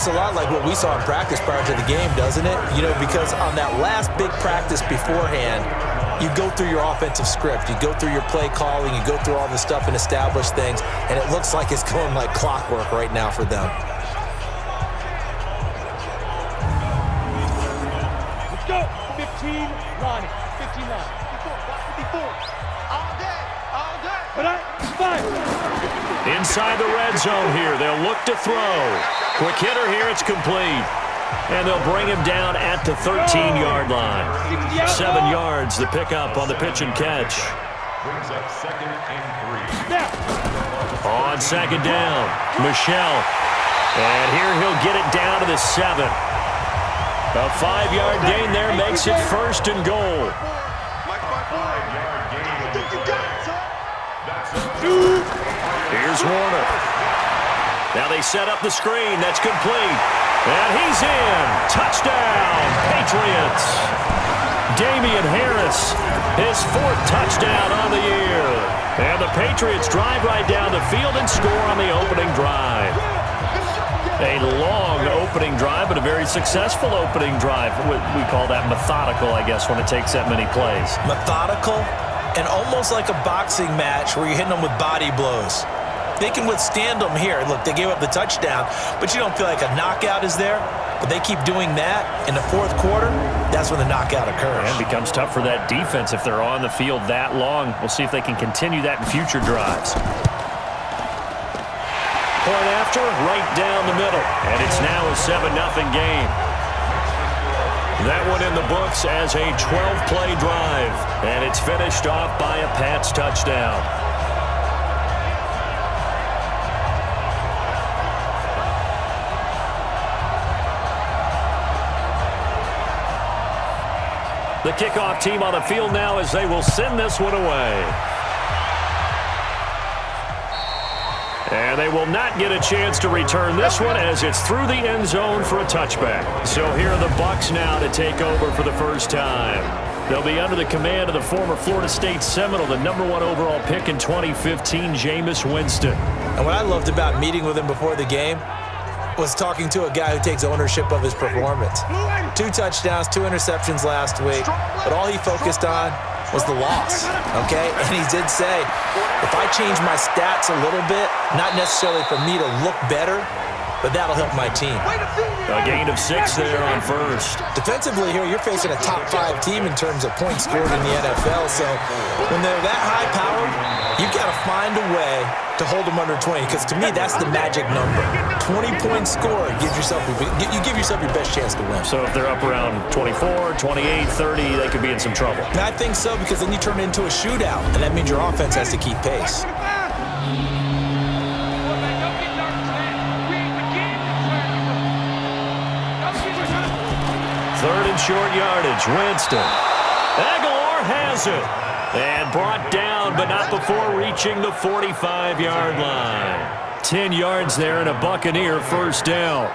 It's a lot like what we saw in practice prior to the game, doesn't it? You know, because on that last big practice beforehand, you go through your offensive script, you go through your play calling, you go through all the stuff and establish things, and it looks like it's going like clockwork right now for them. Let's go. 15 line. 15 line. 54. All day. All day. But five. Inside the red zone here. They'll look to throw. Quick hitter here. It's complete. And they'll bring him down at the 13-yard line. 7 yards the pickup on the pitch and catch. Brings up 2nd and 3. On 2nd down, Michelle. And here he'll get it down to the 7. A 5-yard gain there makes it 1st and goal. 5-yard gain. Here's Warner. Now they set up the screen. That's complete. And he's in. Touchdown, Patriots. Damian Harris, his 4th touchdown on the year. And the Patriots drive right down the field and score on the opening drive. A long opening drive, but a very successful opening drive. We call that methodical, I guess, when it takes that many plays. Methodical and almost like a boxing match where you're hitting them with body blows. They can withstand them here. Look, they gave up the touchdown, but you don't feel like a knockout is there. But they keep doing that in the 4th quarter, that's when the knockout occurs. And it becomes tough for that defense if they're on the field that long. We'll see if they can continue that in future drives. Point after, right down the middle. And it's now a 7-0 game. That one in the books as a 12-play drive. And it's finished off by a Pats touchdown. The kickoff team on the field now as they will send this one away. And they will not get a chance to return this one as it's through the end zone for a touchback. So here are the Bucs now to take over for the first time. They'll be under the command of the former Florida State Seminole, the #1 overall pick in 2015, Jameis Winston. And what I loved about meeting with him before the game was talking to a guy who takes ownership of his performance. 2 touchdowns, 2 interceptions last week, but all he focused on was the loss, okay? And he did say, if I change my stats a little bit, not necessarily for me to look better, but that'll help my team. A gain of 6 there on first. Defensively here, you're facing a top 5 team in terms of points scored in the NFL, so when they're that high-powered, you've got to find a way to hold them under 20, because to me, that's the magic number. 20-point score gives yourself, you give yourself your best chance to win. So if they're up around 24, 28, 30, they could be in some trouble. And I think so, because then you turn it into a shootout, and that means your offense has to keep pace. Third and short yardage, Winston. Aguilar has it. And brought down, but not before reaching the 45-yard line. 10 yards there and a Buccaneer first down.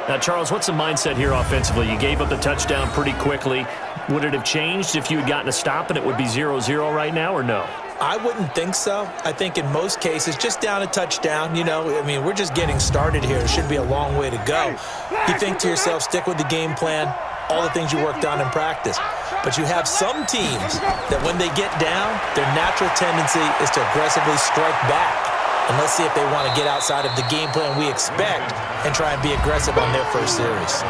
Now, Charles, what's the mindset here offensively? You gave up the touchdown pretty quickly. Would it have changed if you had gotten a stop and it would be 0-0 right now, or no? I wouldn't think so. I think in most cases, just down a touchdown, you know, I mean, we're just getting started here. It should be a long way to go. You think to yourself, stick with the game plan, all the things you worked on in practice. But you have some teams that when they get down, their natural tendency is to aggressively strike back. And let's see if they want to get outside of the game plan we expect and try and be aggressive on their first series.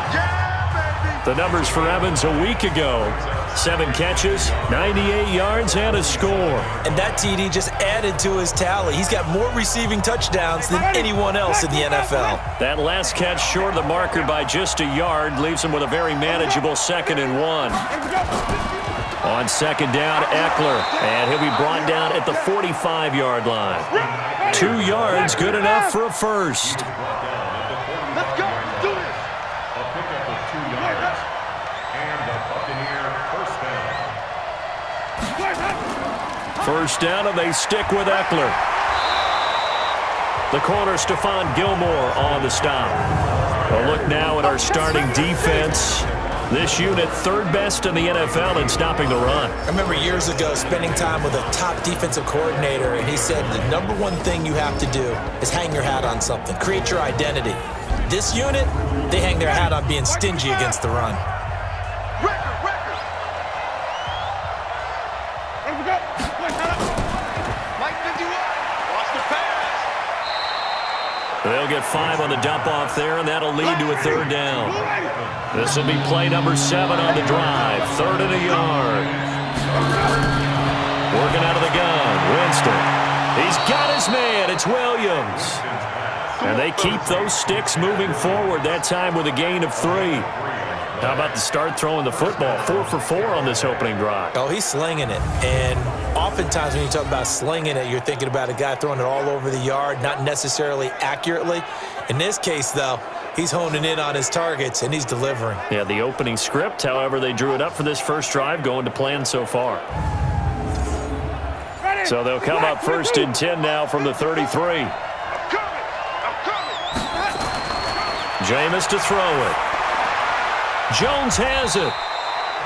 The numbers for Evans a week ago. 7 catches, 98 yards, and a score. And that TD just added to his tally. He's got more receiving touchdowns than anyone else in the NFL. That last catch short of the marker by just a yard leaves him with a very manageable 2nd and 1. On 2nd down, Eckler, and he'll be brought down at the 45-yard line. 2 yards, good enough for a first. Let's go. Do it. A pickup of 2 yards. And the Buccaneer first down. First down, and they stick with Eckler. The corner, Stephon Gilmore, on the stop. A look now at our starting defense. This unit, 3rd best in the NFL in stopping the run. I remember years ago spending time with a top defensive coordinator, and he said the #1 thing you have to do is hang your hat on something. Create your identity. This unit, they hang their hat on being stingy against the run. They'll get 5 on the dump-off there, and that'll lead to a third down. This will be play number 7 on the drive. 3rd and a yard. Working out of the gun. Winston. He's got his man. It's Williams. And they keep those sticks moving forward, that time with a gain of 3. How about the start throwing the football? 4 for 4 on this opening drive. Oh, he's slinging it. And oftentimes when you talk about slinging it, you're thinking about a guy throwing it all over the yard, not necessarily accurately. In this case, though, he's honing in on his targets, and he's delivering. Yeah, the opening script, however, they drew it up for this first drive, going to plan so far. So they'll come up 1st and 10 now from the 33. Jameis to throw it. Jones has it.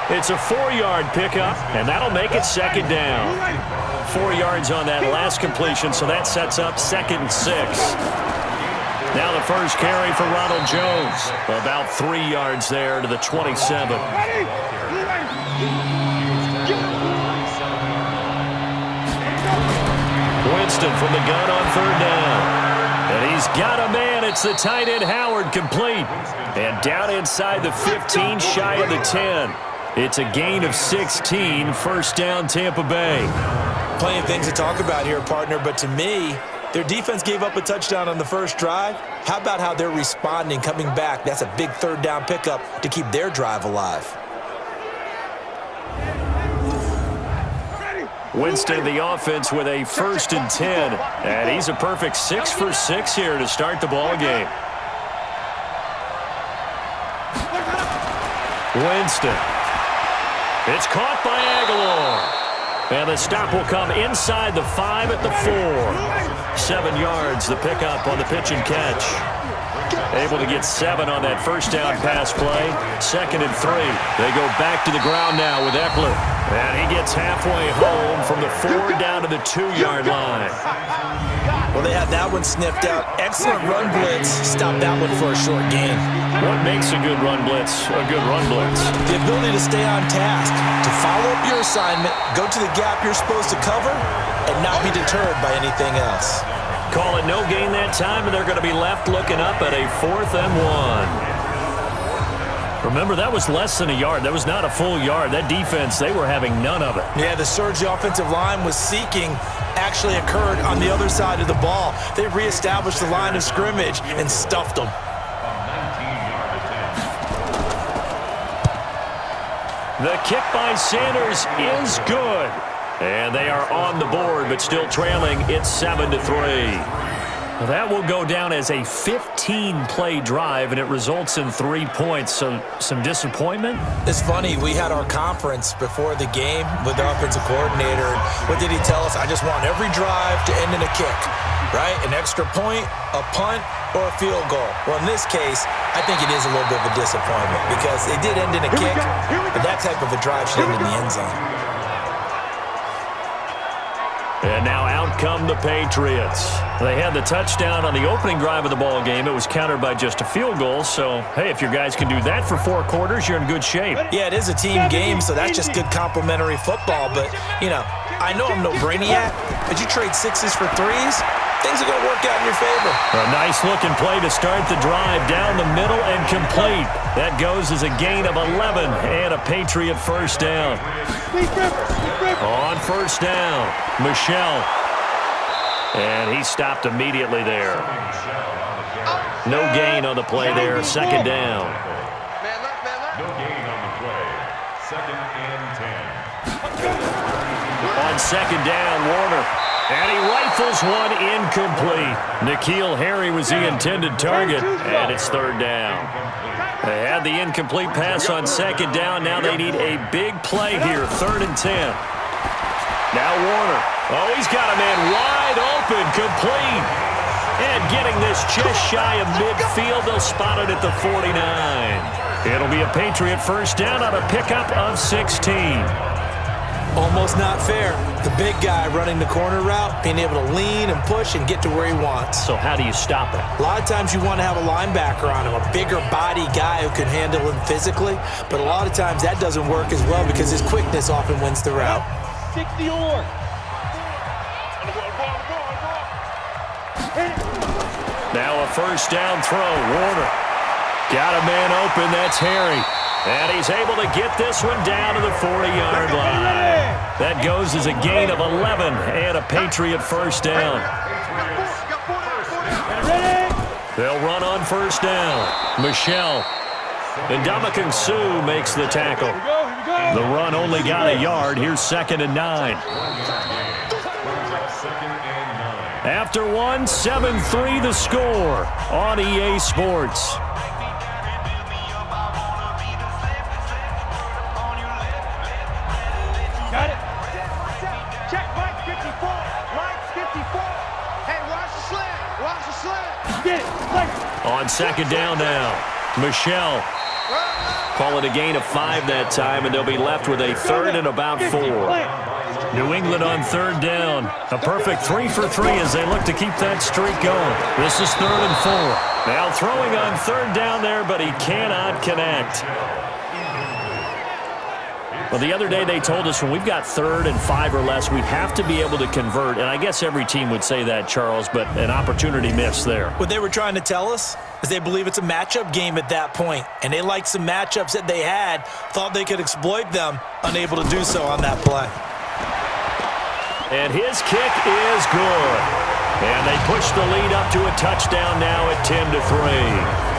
It's a 4-yard pickup, and that'll make it 2nd down. 4 yards on that last completion, so that sets up 2nd and 6. Now the first carry for Ronald Jones. About 3 yards there to the 27. Winston from the gun on 3rd down. And he's got a man. It's the tight end Howard, complete. And down inside the 15, shy of the 10. It's a gain of 16, 1st down Tampa Bay. Plenty of things to talk about here, partner, but to me, their defense gave up a touchdown on the first drive. How about how they're responding, coming back? That's a big 3rd down pickup to keep their drive alive. Winston, the offense, with a 1st and 10. And he's a perfect 6 for 6 here to start the ball game. Winston. It's caught by Aguilar. And the stop will come inside the 5 at the 4. 7 yards, the pickup on the pitch and catch. Able to get 7 on that 1st down pass play. 2nd and 3. They go back to the ground now with Eckler. And he gets halfway home from the 4 down to the 2-yard line. Well, they had that one sniffed out. Excellent run blitz. Stopped that one for a short gain. What makes a good run blitz a good run blitz? The ability to stay on task, to follow up your assignment, go to the gap you're supposed to cover, and not be deterred by anything else. Call it no gain that time, and they're going to be left looking up at a 4th and 1. Remember, that was less than a yard. That was not a full yard. That defense, they were having none of it. Yeah, the surge the offensive line was seeking actually occurred on the other side of the ball. They reestablished the line of scrimmage and stuffed them. The kick by Sanders is good. And they are on the board, but still trailing. It's 7-3. That will go down as a 15-play drive, and it results in 3 points. So some disappointment? It's funny. We had our conference before the game with the offensive coordinator. And what did he tell us? I just want every drive to end in a kick, right? An extra point, a punt, or a field goal. Well, in this case, I think it is a little bit of a disappointment because it did end in a kick, but that type of a drive should end in the end zone. And now out come the Patriots. They had the touchdown on the opening drive of the ball game. It was countered by just a field goal. So, hey, if your guys can do that for 4 quarters, you're in good shape. Yeah, it is a team game, so that's just good complimentary football. But, you know, I know I'm no brainiac, but you trade 6s for 3s, things are going to work out in your favor. A nice-looking play to start the drive down the middle and complete. That goes as a gain of 11 and a Patriot 1st down. On 1st down, Michelle. And he stopped immediately there. No gain on the play there, 2nd down. No gain on the play. 2nd and 10. On 2nd down, Warner. And he rifles one incomplete. N'Keal Harry was the intended target, and it's 3rd down. They had the incomplete pass on 2nd down. Now they need a big play here, 3rd and 10. Now Warner. Oh, he's got a man wide open, complete. And getting this just shy of midfield, they'll spot it at the 49. It'll be a Patriot 1st down on a pickup of 16. Almost not fair. The big guy running the corner route, being able to lean and push and get to where he wants. So how do you stop it? A lot of times you want to have a linebacker on him, a bigger body guy who can handle him physically, but a lot of times that doesn't work as well because his quickness often wins the route. 60 or. Now a first down throw. Warner got a man open. That's Harry. And he's able to get this one down to the 40-yard line. That goes as a gain of 11 and a Patriot first down. They'll run on first down. Michelle. And Ndamukong Suh makes the tackle. The run only got a yard. Here's 2nd and 9. After one, 7-3 the score on EA Sports. Got it. Check right 54. Right 54. Hey, watch the slant. Watch the slant. Get it. Play. On 2nd down now. Michelle. Call it a gain of 5 that time, and they'll be left with a 3rd and about 4. New England on 3rd down. A perfect 3 for 3 as they look to keep that streak going. This is 3rd and 4. Now throwing on 3rd down there, but he cannot connect. Well, the other day they told us when we've got 3rd and 5 or less, we have to be able to convert. And I guess every team would say that, Charles, but an opportunity missed there. What they were trying to tell us is they believe it's a matchup game at that point, and they liked some matchups that they had, thought they could exploit them, unable to do so on that play. And his kick is good. And they push the lead up to a touchdown now at 10-3.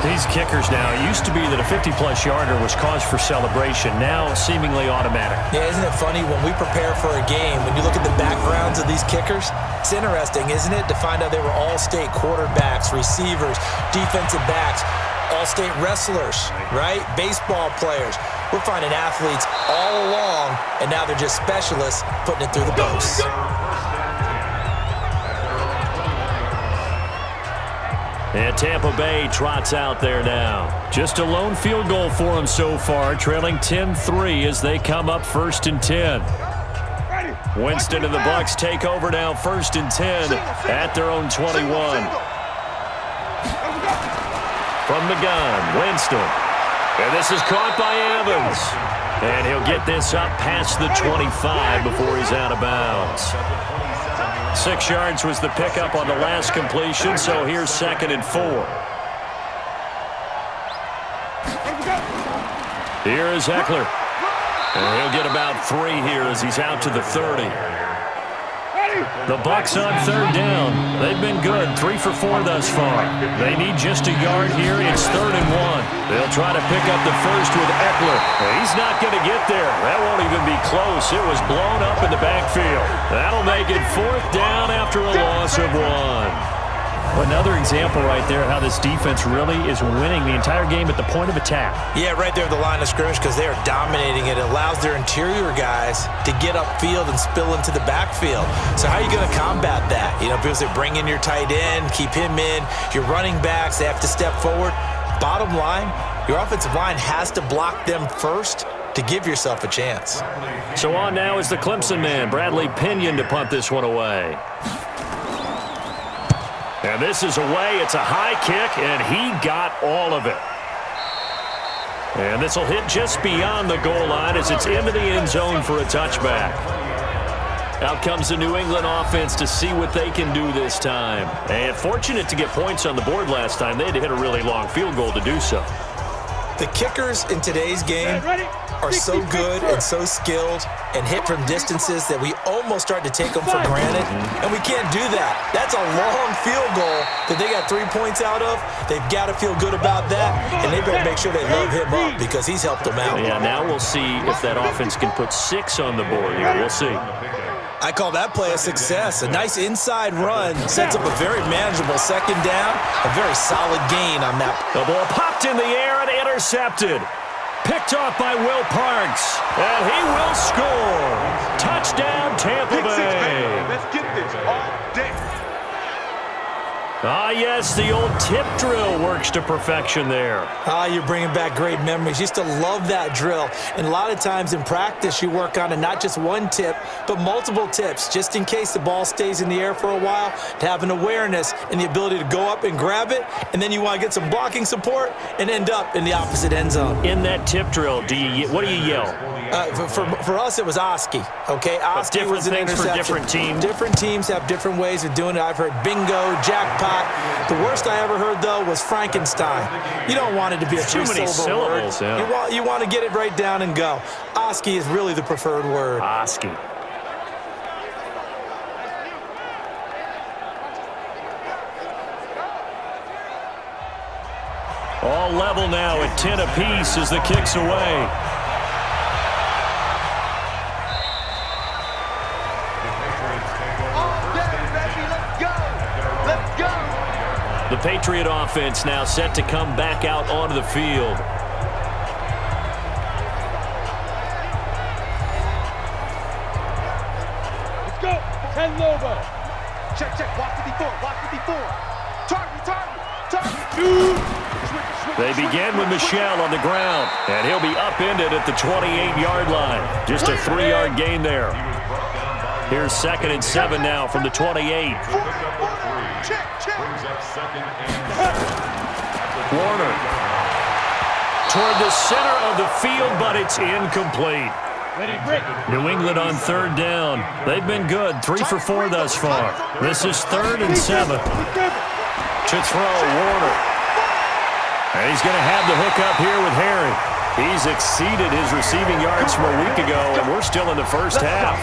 These kickers now, it used to be that a 50-plus yarder was cause for celebration. Now, seemingly automatic. Yeah, isn't it funny when we prepare for a game, when you look at the backgrounds of these kickers, it's interesting, isn't it, to find out they were all-state quarterbacks, receivers, defensive backs, all-state wrestlers, right? Baseball players. We're finding athletes all along, and now they're just specialists putting it through the posts. And Tampa Bay trots out there now. Just a lone field goal for them so far, trailing 10-3 as they come up 1st and 10. Winston and the Bucs take over now 1st and 10 at their own 21. From the gun, Winston. And this is caught by Evans. And he'll get this up past the 25 before he's out of bounds. 6 yards was the pickup on the last completion, so here's 2nd and 4. Here is Eckler. And he'll get about 3 here as he's out to the 30. The Bucs on 3rd down. They've been good, 3 for 4 thus far. They need just a yard here. It's 3rd and 1. They'll try to pick up the first with Eckler. He's not going to get there. That won't even be close. It was blown up in the backfield. That'll make it 4th down after a loss of 1. Another example right there how this defense really is winning the entire game at the point of attack. Yeah, right there at the line of scrimmage because they are dominating it. It allows their interior guys to get upfield and spill into the backfield. So how are you going to combat that? You know, because they bring in your tight end, keep him in. Your running backs, they have to step forward. Bottom line, your offensive line has to block them first to give yourself a chance. So on now is the Clemson man, Bradley Pinion, to punt this one away. And this is away. It's a high kick, and he got all of it. And this will hit just beyond the goal line as it's into the end zone for a touchback. Out comes the New England offense to see what they can do this time. And fortunate to get points on the board last time. They had to hit a really long field goal to do so. The kickers in today's game are so good and so skilled and hit from distances that we almost start to take them for granted, and we can't do that. That's a long field goal that they got 3 points out of. They've got to feel good about that, and they better make sure they love him up because he's helped them out. Yeah, now we'll see if that offense can put 6 on the board here. We'll see. I call that play a success. A nice inside run sets up a very manageable 2nd down, a very solid gain on that. The ball popped in the air and intercepted. Picked off by Will Parks, and he will score. Touchdown, Tampa Bay. Let's get this all day. Ah, yes, the old tip drill works to perfection there. Ah, you're bringing back great memories. Used to love that drill. And a lot of times in practice, you work on it, not just one tip, but multiple tips, just in case the ball stays in the air for a while, to have an awareness and the ability to go up and grab it, and then you want to get some blocking support and end up in the opposite end zone. In that tip drill, what do you yell? For us, it was Oski, okay? Oski was an interception. For different teams. Different teams have different ways of doing it. I've heard bingo, jackpot. The worst I ever heard, though, was Frankenstein. You don't want it to be a three-syllable word. Yeah. You want to get it right down and go. Oski is really the preferred word. Oski. All level now at 10 apiece as the kick's away. The Patriot offense now set to come back out onto the field. Let's go. 10 Lobo. Check. Watch 54. Target. They begin with Michel on the ground, and he'll be upended at the 28-yard line. Just a 3-yard gain there. Here's 2nd and 7 now from the 28. Warner toward the center of the field, but it's incomplete. New England on 3rd down. They've been good, 3 for 4 thus far. This is 3rd and 7. To throw, Warner. And he's going to have the hook up here with Harry. He's exceeded his receiving yards from a week ago, and we're still in the first half.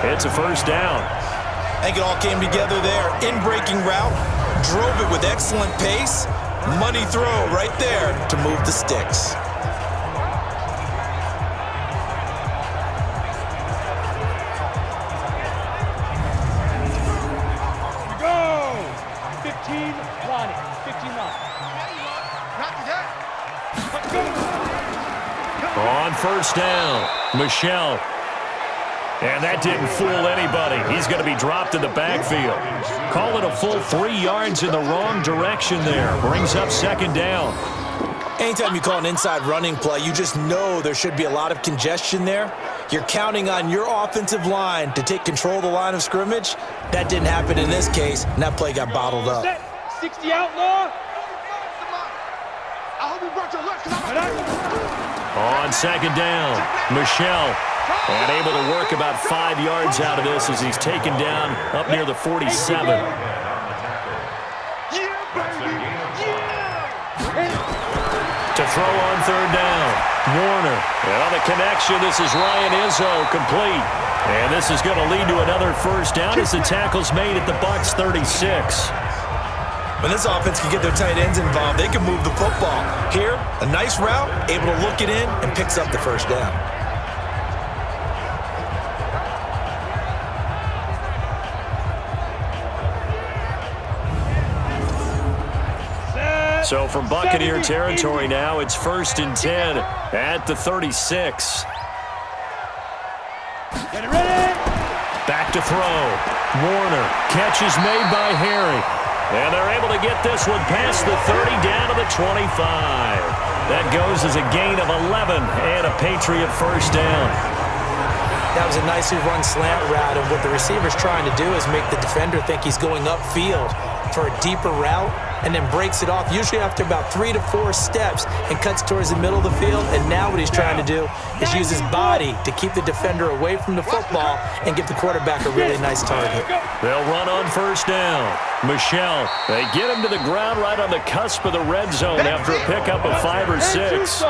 It's a first down. I think it all came together there. In-breaking route, drove it with excellent pace. Money throw right there to move the sticks. Go! 15, Lonnie. 15 line. On first down, Michel. And that didn't fool anybody. He's going to be dropped in the backfield. Call it a full 3 yards in the wrong direction there. Brings up 2nd down. Anytime you call an inside running play, you just know there should be a lot of congestion there. You're counting on your offensive line to take control of the line of scrimmage. That didn't happen in this case, and that play got bottled up. 60 outlaw. On 2nd down, Michel. And able to work about 5 yards out of this as he's taken down up near the 47. To throw on 3rd down, Warner. And on the connection, this is Ryan Izzo complete. And this is going to lead to another first down as the tackle's made at the Bucs 36. When this offense can get their tight ends involved, they can move the football. Here, a nice route, able to look it in, and picks up the first down. So from Buccaneer territory now, it's 1st and 10 at the 36. Get it ready. Back to throw. Warner. Catch is made by Harry. And they're able to get this one past the 30 down to the 25. That goes as a gain of 11 and a Patriot first down. That was a nicely run slant route, and what the receiver's trying to do is make the defender think he's going upfield for a deeper route, and then breaks it off, usually after about 3 to 4 steps, and cuts towards the middle of the field. And now what he's trying to do is use his body to keep the defender away from the football and give the quarterback a really nice target. They'll run on first down. Michel, they get him to the ground right on the cusp of the red zone after a pickup of 5 or 6.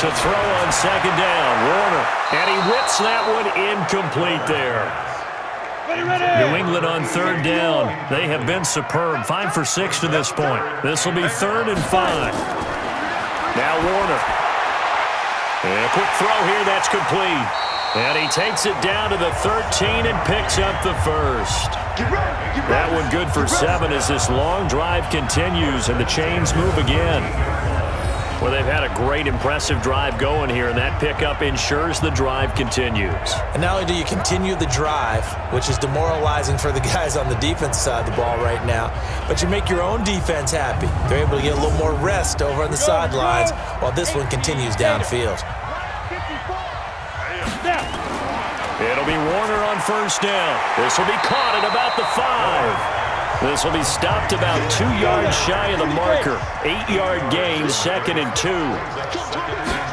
To throw on 2nd down, Warner. And he whips that one incomplete there. New England on 3rd down. They have been superb. 5 for 6 to this point. This will be 3rd and 5. Now Warner. And a quick throw here, that's complete. And he takes it down to the 13 and picks up the first. That one good for 7 as this long drive continues and the chains move again. Well, they've had a great, impressive drive going here, and that pickup ensures the drive continues. And not only do you continue the drive, which is demoralizing for the guys on the defense side of the ball right now, but you make your own defense happy. They're able to get a little more rest over on the sidelines while this one continues downfield. It'll be Warner on first down. This will be caught at about the 5. This will be stopped about 2 yards shy of the marker. 8-yard gain, 2nd and 2.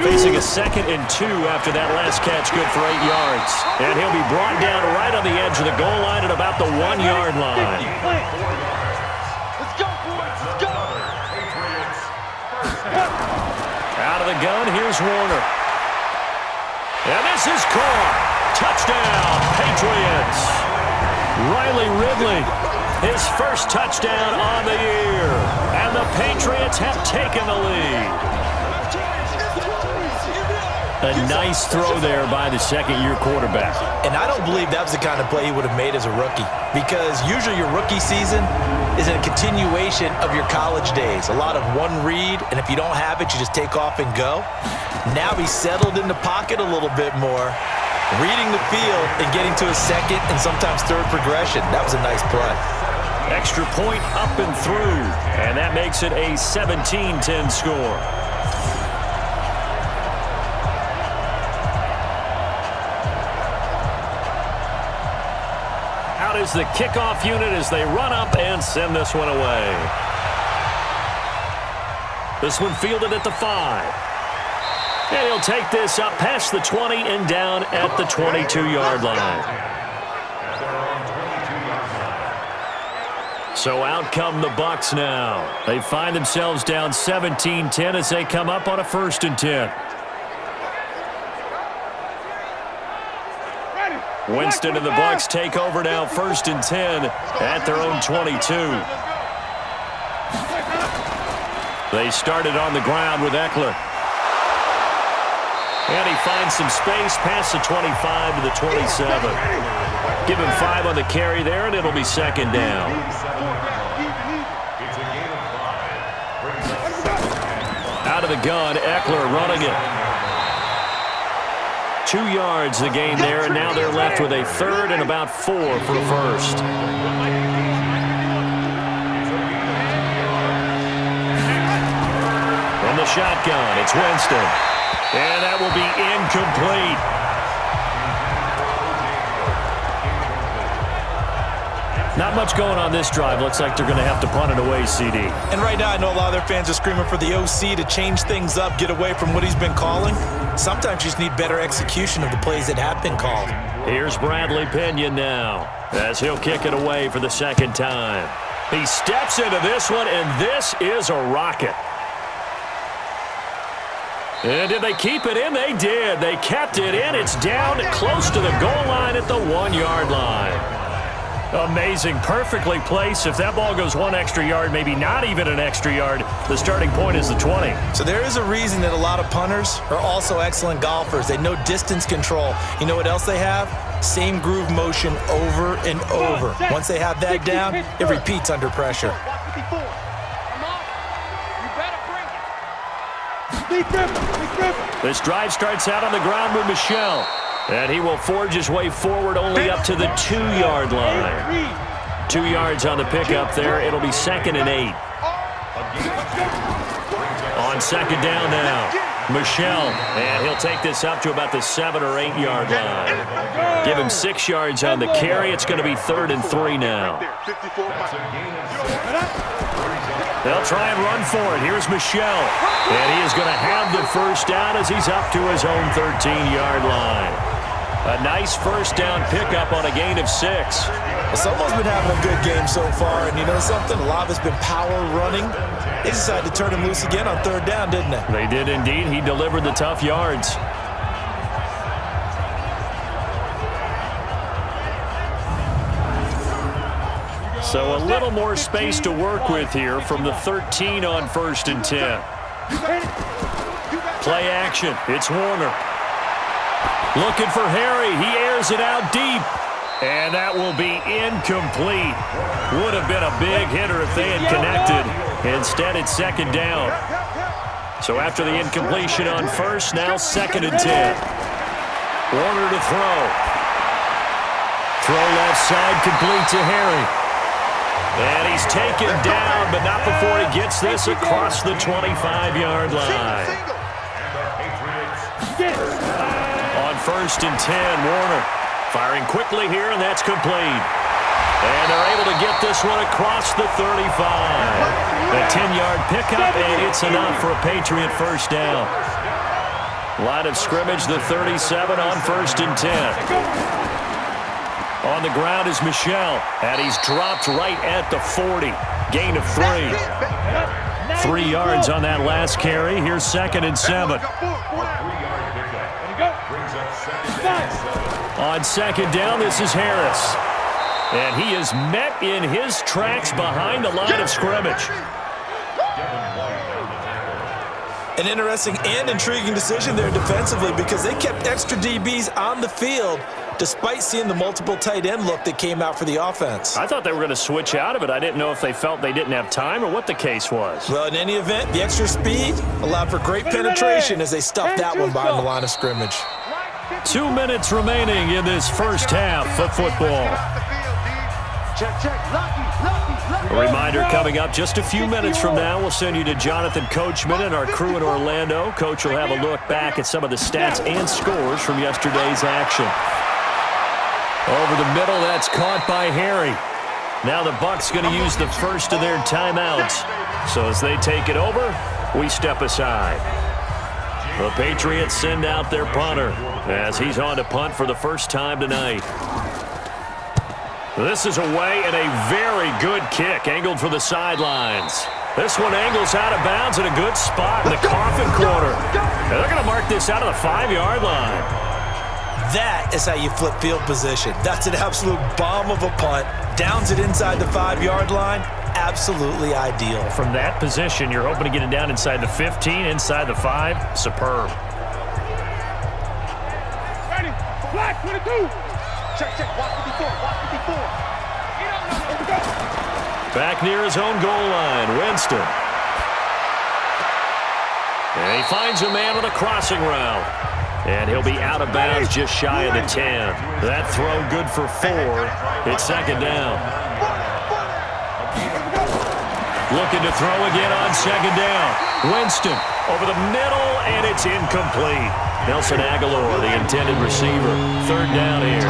Facing a 2nd and 2 after that last catch, good for 8 yards. And he'll be brought down right on the edge of the goal line at about the 1-yard line. Let's go, boys. Let's go. Out of the gun, here's Warner. And this is caught. Touchdown, Patriots. Riley Ridley, his first touchdown on the year. And the Patriots have taken the lead. A nice throw there by the second-year quarterback. And I don't believe that was the kind of play he would have made as a rookie, because usually your rookie season is a continuation of your college days. A lot of one read, and if you don't have it, you just take off and go. Now he's settled in the pocket a little bit more, reading the field and getting to a second and sometimes third progression. That was a nice play. Extra point up and through, and that makes it a 17-10 score. Out is the kickoff unit as they run up and send this one away. This one fielded at the 5. And he'll take this up past the 20 and down at the 22-yard line. So out come the Bucs now. They find themselves down 17-10 as they come up on a 1st and 10. Winston and the Bucs take over now, 1st and 10 at their own 22. They started on the ground with Eckler. And he finds some space past the 25 to the 27. Give him 5 on the carry there, and it'll be 2nd down. Out of the gun, Eckler running it. 2 yards the gain there, and now they're left with a 3rd and about 4 for a 1st. From the shotgun, it's Winston. And that will be incomplete. Not much going on this drive. Looks like they're going to have to punt it away, CD. And right now I know a lot of their fans are screaming for the OC to change things up, get away from what he's been calling. Sometimes you just need better execution of the plays that have been called. Here's Bradley Pinion now as he'll kick it away for the 2nd time. He steps into this one, and this is a rocket. And did they keep it in? They did. They kept it in. It's down close to the goal line at the 1-yard line. Amazing. Perfectly placed. If that ball goes 1 extra yard, maybe not even an extra yard, the starting point is the 20. So there is a reason that a lot of punters are also excellent golfers. They know distance control. You know what else they have? Same groove motion over and over. Once they have that down, it repeats under pressure. This drive starts out on the ground with Michel. And he will forge his way forward only up to the 2-yard line. 2 yards on the pickup there. It'll be 2nd and 8. On 2nd down now, Michel. And he'll take this up to about the 7 or 8 yard line. Give him 6 yards on the carry. It's going to be 3rd and 3 now. They'll try and run for it. Here's Michel. And he is going to have the 1st down as he's up to his own 13-yard line. A nice 1st down pickup on a gain of 6. Someone's been having a good game so far, and you know something? A lot of it's been power running. They decided to turn him loose again on 3rd down, didn't they? They did indeed. He delivered the tough yards. So a little more space to work with here from the 13 on 1st and 10. Play action. It's Warner. Looking for Harry. He airs it out deep. And that will be incomplete. Would have been a big hitter if they had connected. Instead, it's 2nd down. So after the incompletion on first, now 2nd and 10. Warner to throw. Throw left side, complete to Harry. And he's taken down, but not before he gets this across the 25-yard line. On 1st and 10, Warner firing quickly here, and that's complete. And they're able to get this one across the 35. A 10-yard pickup, and it's enough for a Patriot first down. Line of scrimmage, the 37 on 1st and 10. On the ground is Michel, and he's dropped right at the 40. Gain of 3. 3 yards on that last carry. Here's 2nd and 7. On 2nd down, this is Harris. And he is met in his tracks behind the line of scrimmage. An interesting and intriguing decision there defensively because they kept extra DBs on the field despite seeing the multiple tight end look that came out for the offense. I thought they were going to switch out of it. I didn't know if they felt they didn't have time or what the case was. Well, in any event, the extra speed allowed for great penetration as they stuffed that one behind the line of scrimmage. 2 minutes remaining in this first half of football. A reminder coming up just a few minutes from now. We'll send you to Jonathan Coachman and our crew in Orlando. Coach will have a look back at some of the stats and scores from yesterday's action. Over the middle, that's caught by Harry. Now the Bucs going to use the first of their timeouts. So as they take it over, we step aside. The Patriots send out their punter as he's on to punt for the first time tonight. This is away and a very good kick, angled for the sidelines. This one angles out of bounds in a good spot in the coffin corner. And they're going to mark this out of the 5-yard line. That is how you flip field position. That's an absolute bomb of a punt. Downs it inside the 5-yard line. Absolutely ideal. From that position, you're hoping to get it down inside the 15, inside the 5. Superb. Ready, black 22. Check, watch it before. Back near his own goal line, Winston. And he finds a man on a crossing route. And he'll be out of bounds just shy of the 10. That throw good for 4. It's 2nd down. Looking to throw again on 2nd down. Winston over the middle, and it's incomplete. Nelson Aguilar, the intended receiver. 3rd down here.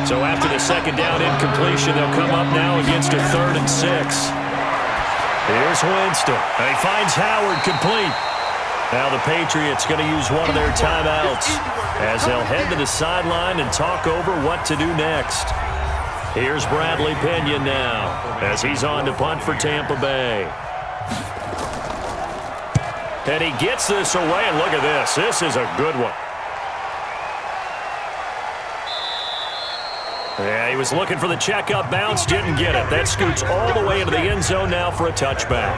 So after the 2nd down incompletion, they'll come up now against a 3rd and 6. Here's Winston. He finds Howard complete. Now the Patriots going to use one of their timeouts as they'll head to the sideline and talk over what to do next. Here's Bradley Pinion now as he's on to punt for Tampa Bay. And he gets this away, and look at this. This is a good one. Yeah, he was looking for the checkup bounce, didn't get it. That scoots all the way into the end zone now for a touchback.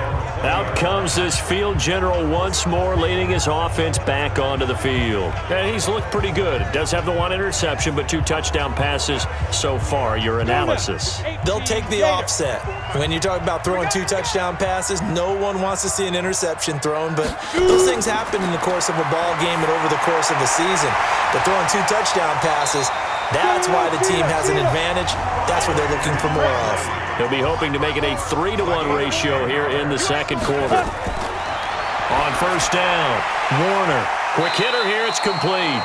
Out comes this field general once more, leading his offense back onto the field. And he's looked pretty good. Does have the 1 interception, but 2 touchdown passes so far. Your analysis. They'll take the offset. When you talk about throwing 2 touchdown passes, no one wants to see an interception thrown, but those things happen in the course of a ball game and over the course of a season. But throwing 2 touchdown passes, that's why the team has an advantage. That's what they're looking for more of. He'll be hoping to make it a 3-to-1 ratio here in the 2nd quarter. On 1st down, Warner. Quick hitter here, it's complete.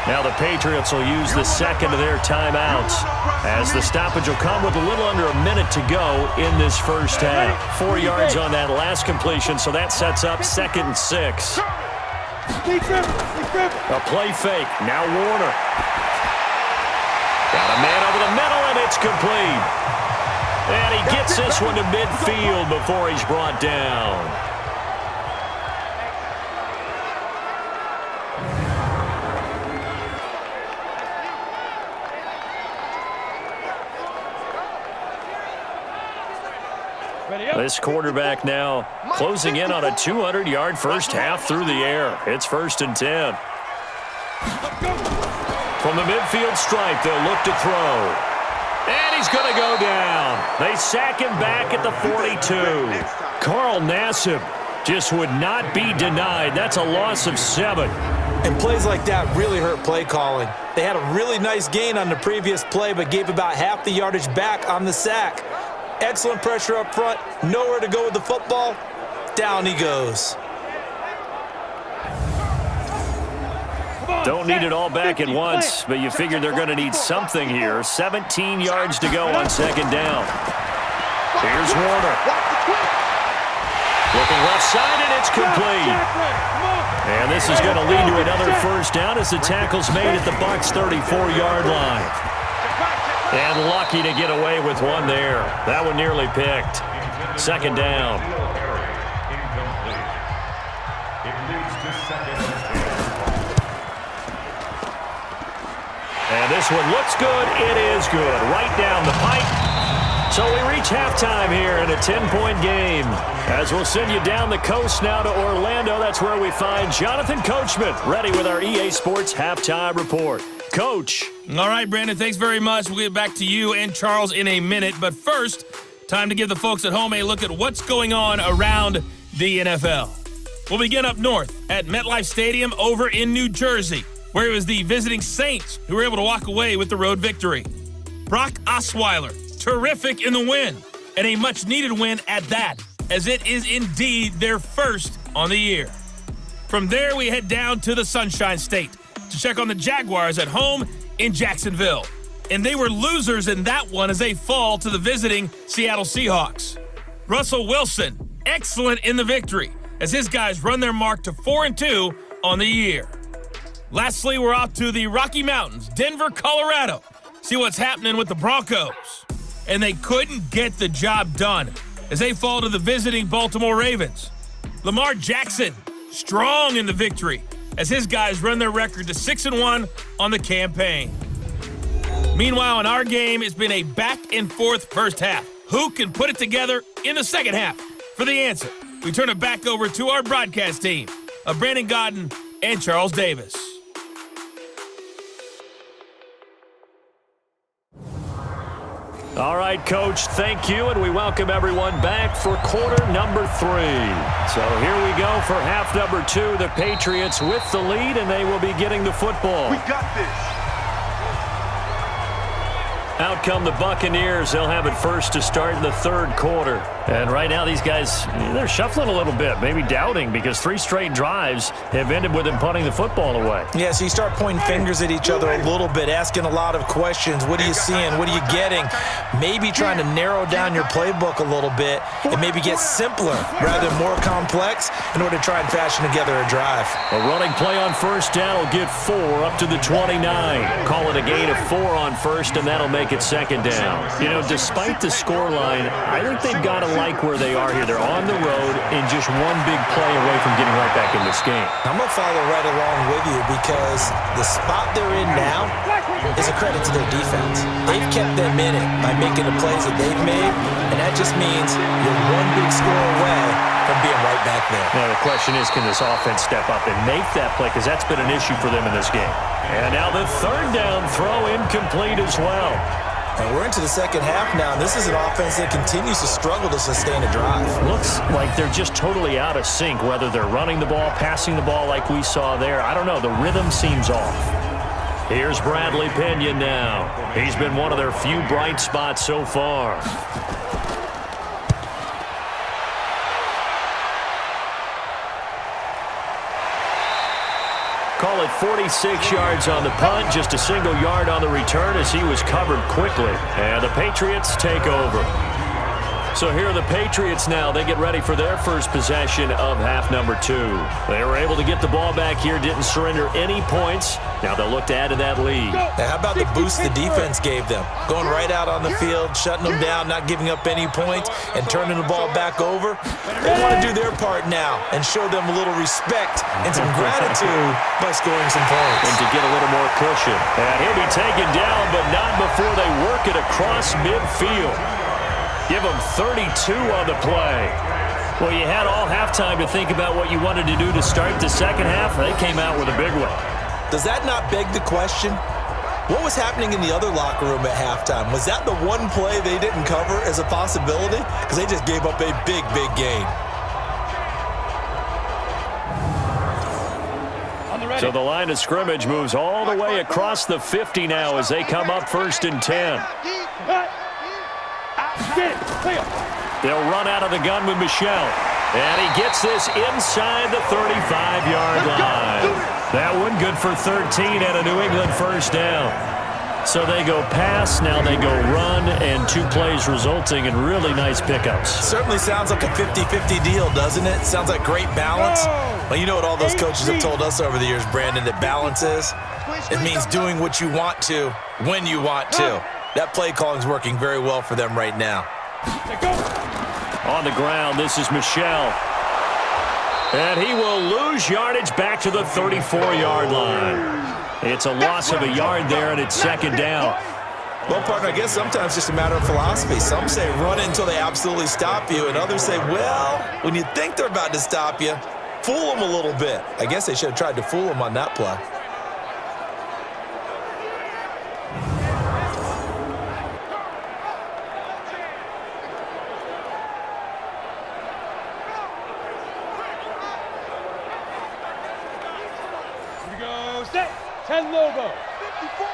Now the Patriots will use the 2nd of their timeouts as the stoppage will come with a little under a minute to go in this first half. 4 yards on that last completion, so that sets up 2nd and 6. A play fake, now Warner. Got a man over the middle, and it's complete. And he gets this one to midfield before he's brought down. This quarterback now closing in on a 200-yard first half through the air. It's 1st and 10. From the midfield stripe, they'll look to throw. And he's going to go down. They sack him back at the 42. Carl Nassib just would not be denied. That's a loss of 7. And plays like that really hurt play calling. They had a really nice gain on the previous play, but gave about half the yardage back on the sack. Excellent pressure up front, nowhere to go with the football. Down he goes. Don't need it all back at once, but you figure they're going to need something here. 17 yards to go on second down. Here's Warner. Looking left side, and it's complete. And this is going to lead to another first down as the tackle's made at the Bucs' 34-yard line. And lucky to get away with one there. That one nearly picked. Second down. And this one looks good. It is good. Right down the pipe. So we reach halftime here in a 10-point game. As we'll send you down the coast now to Orlando, that's where we find Jonathan Coachman, ready with our EA Sports Halftime Report. Coach. All right, Brandon, thanks very much. We'll get back to you and Charles in a minute. But first, time to give the folks at home a look at what's going on around the NFL. We'll begin up north at MetLife Stadium over in New Jersey, where it was the visiting Saints who were able to walk away with the road victory. Brock Osweiler, terrific in the win, and a much-needed win at that, as it is indeed their first on the year. From there, we head down to the Sunshine State to check on the Jaguars at home in Jacksonville. And they were losers in that one as they fall to the visiting Seattle Seahawks. Russell Wilson, excellent in the victory, as his guys run their mark to 4-2 on the year. Lastly, we're off to the Rocky Mountains, Denver, Colorado. See what's happening with the Broncos. And they couldn't get the job done as they fall to the visiting Baltimore Ravens. Lamar Jackson, strong in the victory as his guys run their record to 6-1 on the campaign. Meanwhile, in our game, it's been a back-and-forth first half. Who can put it together in the second half? For the answer, we turn it back over to our broadcast team of Brandon Godden and Charles Davis. All right, Coach, thank you, and we welcome everyone back for quarter number 3. So here we go for half number 2. The Patriots with the lead, and they will be getting the football. We got this. Out come the Buccaneers. They'll have it first to start in the third quarter. And right now these guys, they're shuffling a little bit, maybe doubting, because 3 straight drives have ended with them punting the football away. Yeah, so you start pointing fingers at each other a little bit, asking a lot of questions. What are you seeing? What are you getting? Maybe trying to narrow down your playbook a little bit and maybe get simpler rather than more complex in order to try and fashion together a drive. A running play on first down will get 4 up to the 29. Call it a gain of 4 on first, and that'll make it second down. You know, despite the scoreline, I think they've got to like where they are here. They're on the road and just one big play away from getting right back in this game. I'm going to follow right along with you because the spot they're in now is a credit to their defense. They've kept them in it by making the plays that they've made, and that just means you're one big score away from being right back there. Now, the question is, can this offense step up and make that play? Because that's been an issue for them in this game. And now the third down throw incomplete as well. And we're into the second half now, and this is an offense that continues to struggle to sustain a drive. Looks like they're just totally out of sync, whether they're running the ball, passing the ball like we saw there. I don't know. The rhythm seems off. Here's Bradley Pinion now. He's been one of their few bright spots so far. Call it 46 yards on the punt, just a single yard on the return as he was covered quickly. And the Patriots take over. So here are the Patriots now. They get ready for their first possession of half number 2. They were able to get the ball back here, didn't surrender any points. Now they'll look to add to that lead. Now, how about the boost the defense gave them? Going right out on the field, shutting them down, not giving up any points, and turning the ball back over. They want to do their part now and show them a little respect and some gratitude by scoring some points. And to get a little more cushion. And he'll be taken down, but not before they work it across midfield. Give them 32 on the play. Well, you had all halftime to think about what you wanted to do to start the second half. They came out with a big one. Does that not beg the question? What was happening in the other locker room at halftime? Was that the one play they didn't cover as a possibility? Because they just gave up a big, big gain. So the line of scrimmage moves all the way across the 50 now as they come up 1st and 10. They'll run out of the gun with Michel. And he gets this inside the 35-yard line. That one good for 13 and a New England first down. So they go pass, now they go run, and 2 plays resulting in really nice pickups. Certainly sounds like a 50-50 deal, doesn't it? Sounds like great balance. Well, you know what all those coaches have told us over the years, Brandon, that balance is? It means doing what you want to when you want to. That play calling is working very well for them right now. On the ground, this is Michel. And he will lose yardage back to the 34-yard line. It's a loss of a yard there, and it's 2nd down. Well, partner, I guess sometimes it's just a matter of philosophy. Some say run it until they absolutely stop you, and others say, well, when you think they're about to stop you, fool them a little bit. I guess they should have tried to fool them on that play. Set. 10 logo. 54.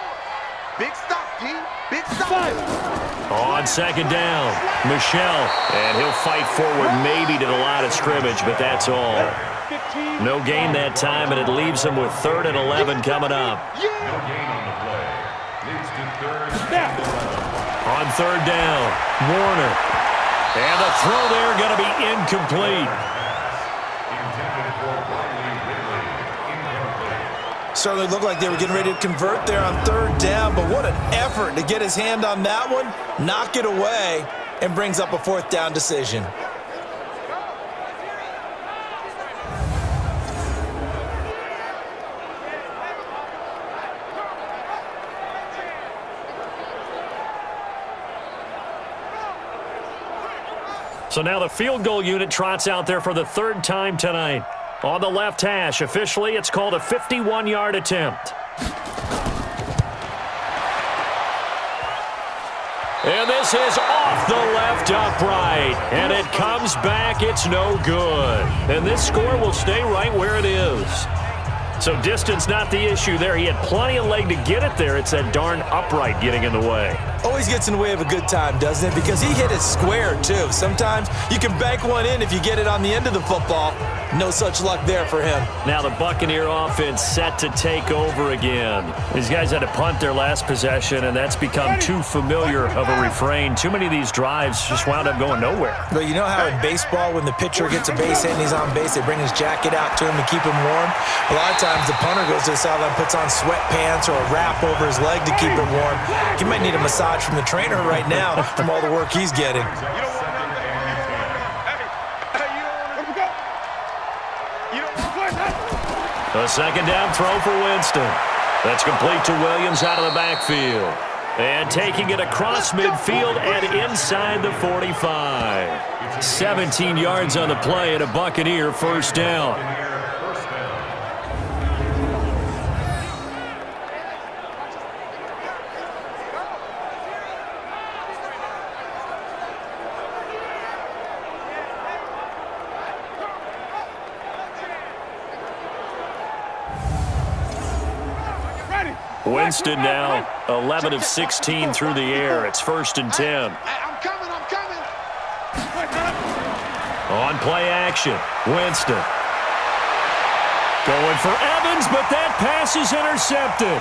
Big stop, G. Big stop. 5. On 2nd down, Michel. And he'll fight forward maybe to the line of scrimmage, but that's all. 15. No gain that time, and it leaves him with 3rd and 11 coming up. No gain on the play. Leads to 3rd Snap. On 3rd down, Warner. And the throw there going to be incomplete. intended for Riley Ridley. Incomplete. Certainly looked like they were getting ready to convert there on 3rd down, but what an effort to get his hand on that one, knock it away, and brings up a 4th down decision. So now the field goal unit trots out there for the 3rd time tonight. On the left hash, officially it's called a 51-yard attempt. And this is off the left upright. And it comes back, it's no good. And this score will stay right where it is. So distance not the issue there. He had plenty of leg to get it there. It's that darn upright getting in the way. Always gets in the way of a good time, doesn't it? Because he hit it square, too. Sometimes you can bank one in if you get it on the end of the football. No such luck there for him. Now the Buccaneer offense set to take over again. These guys had to punt their last possession, and that's become too familiar of a refrain. Too many of these drives just wound up going nowhere. But you know how in baseball, when the pitcher gets a base hit and he's on base, they bring his jacket out to him to keep him warm? A lot of times the punter goes to the sideline, puts on sweatpants or a wrap over his leg to keep it warm. He might need a massage from the trainer right now from all the work he's getting. A 2nd down throw for Winston. That's complete to Williams out of the backfield. And taking it across midfield and inside the 45. 17 yards on the play and a Buccaneer 1st down. Winston now 11 of 16 through the air. It's 1st and 10. I'm coming. On play action, Winston. Going for Evans, but that pass is intercepted.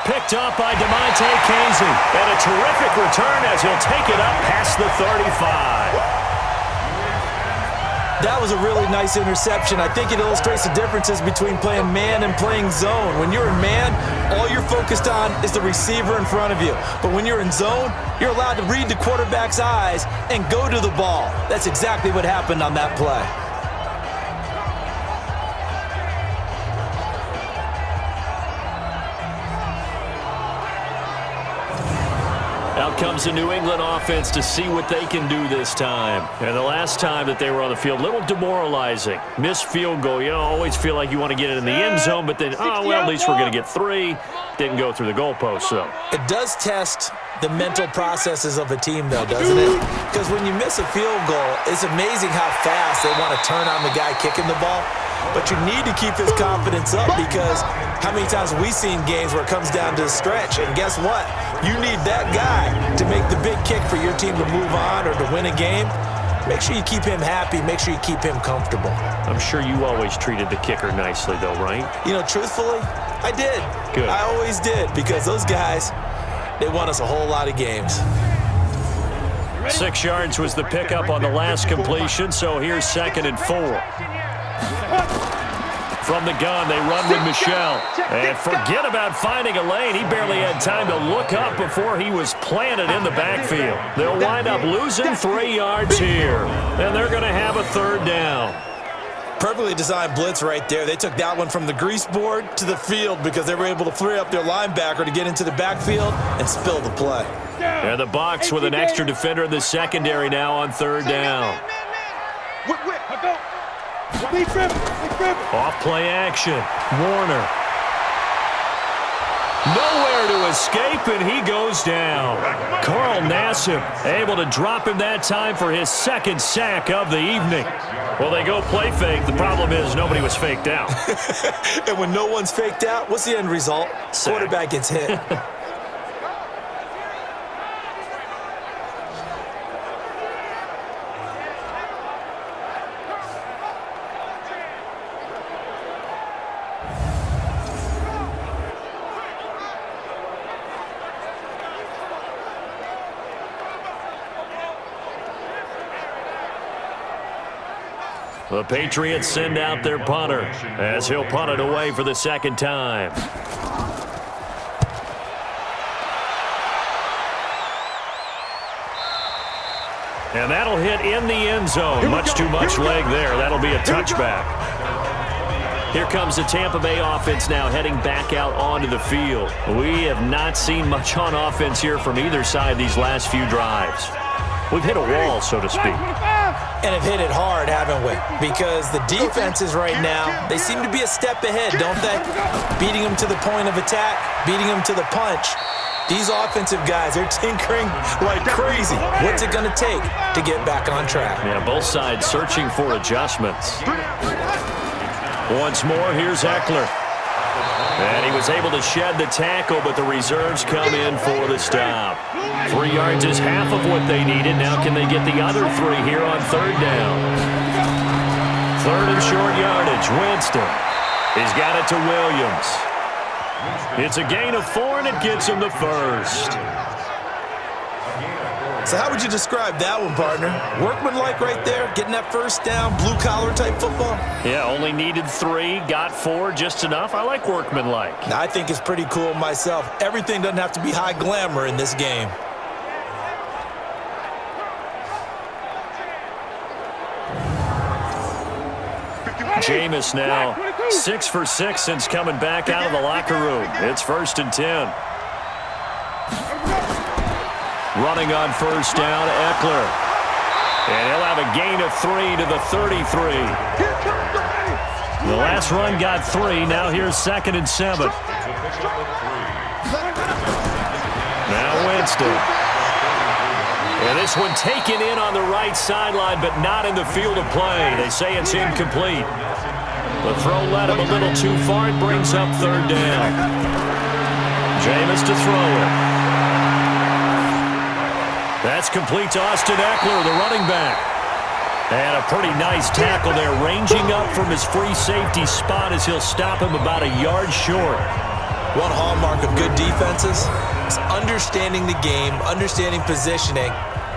Picked up by DeMonte Casey. And a terrific return as he'll take it up past the 35. That was a really nice interception. I think it illustrates the differences between playing man and playing zone. When you're in man, all you're focused on is the receiver in front of you. But when you're in zone, you're allowed to read the quarterback's eyes and go to the ball. That's exactly what happened on that play. Out comes the New England offense to see what they can do this time. And the last time that they were on the field, a little demoralizing. Missed field goal. You know, always feel like you want to get it in the end zone, but then, oh, well, at least we're going to get 3. Didn't go through the goalpost, though. It does test the mental processes of a team, though, doesn't it? Because when you miss a field goal, it's amazing how fast they want to turn on the guy kicking the ball. But you need to keep his confidence up because how many times have we seen games where it comes down to the stretch? And guess what? You need that guy to make the big kick for your team to move on or to win a game. Make sure you keep him happy. Make sure you keep him comfortable. I'm sure you always treated the kicker nicely, though, right? You know, truthfully, I did. Good. I always did because those guys, they won us a whole lot of games. 6 yards was the pickup on the last completion, so here's 2nd and 4. From the gun, they run with Michel. And forget about finding a lane. He barely had time to look up before he was planted in the backfield. They'll wind up losing 3 yards here, and they're going to have a 3rd down. Perfectly designed blitz right there. They took that one from the grease board to the field because they were able to free up their linebacker to get into the backfield and spill the play. And the Bucs with an extra defender in the secondary now on 3rd down. Off play action. Warner. Nowhere to escape, and he goes down. Carl Nassib able to drop him that time for his 2nd sack of the evening. Well, they go play fake. The problem is nobody was faked out. And when no one's faked out, what's the end result? Sack. Quarterback gets hit. The Patriots send out their punter as he'll punt it away for the 2nd time. And that'll hit in the end zone. Much too much leg there. That'll be a touchback. Here comes the Tampa Bay offense now heading back out onto the field. We have not seen much on offense here from either side these last few drives. We've hit a wall, so to speak. And have hit it hard, haven't we? Because the defenses right now, they seem to be a step ahead, don't they? Beating them to the point of attack, beating them to the punch. These offensive guys are tinkering like crazy. What's it going to take to get back on track? Yeah, both sides searching for adjustments. Once more, here's Eckler. And he was able to shed the tackle, but the reserves come in for the stop. 3 yards is half of what they needed. Now can they get the other 3 here on 3rd down? 3rd and short yardage. Winston. He's got it to Williams. It's a gain of 4, and it gets him the 1st. So how would you describe that one, partner? Workmanlike right there, getting that 1st down, blue-collar type football? Yeah, only needed 3, got 4, just enough. I like workmanlike. I think it's pretty cool myself. Everything doesn't have to be high glamour in this game. Jameis now 6 for 6 since coming back out of the locker room. It's 1st and 10. Running on 1st down, Eckler. And he'll have a gain of 3 to the 33. The last run got 3. Now here's 2nd and 7. Now Winston. And this one taken in on the right sideline, but not in the field of play. They say it's incomplete. The throw led him a little too far. It brings up 3rd down. Jameis to throw it. That's complete to Austin Eckler, the running back. And a pretty nice tackle there, ranging up from his free safety spot as he'll stop him about a yard short. One hallmark of good defenses is understanding the game, understanding positioning,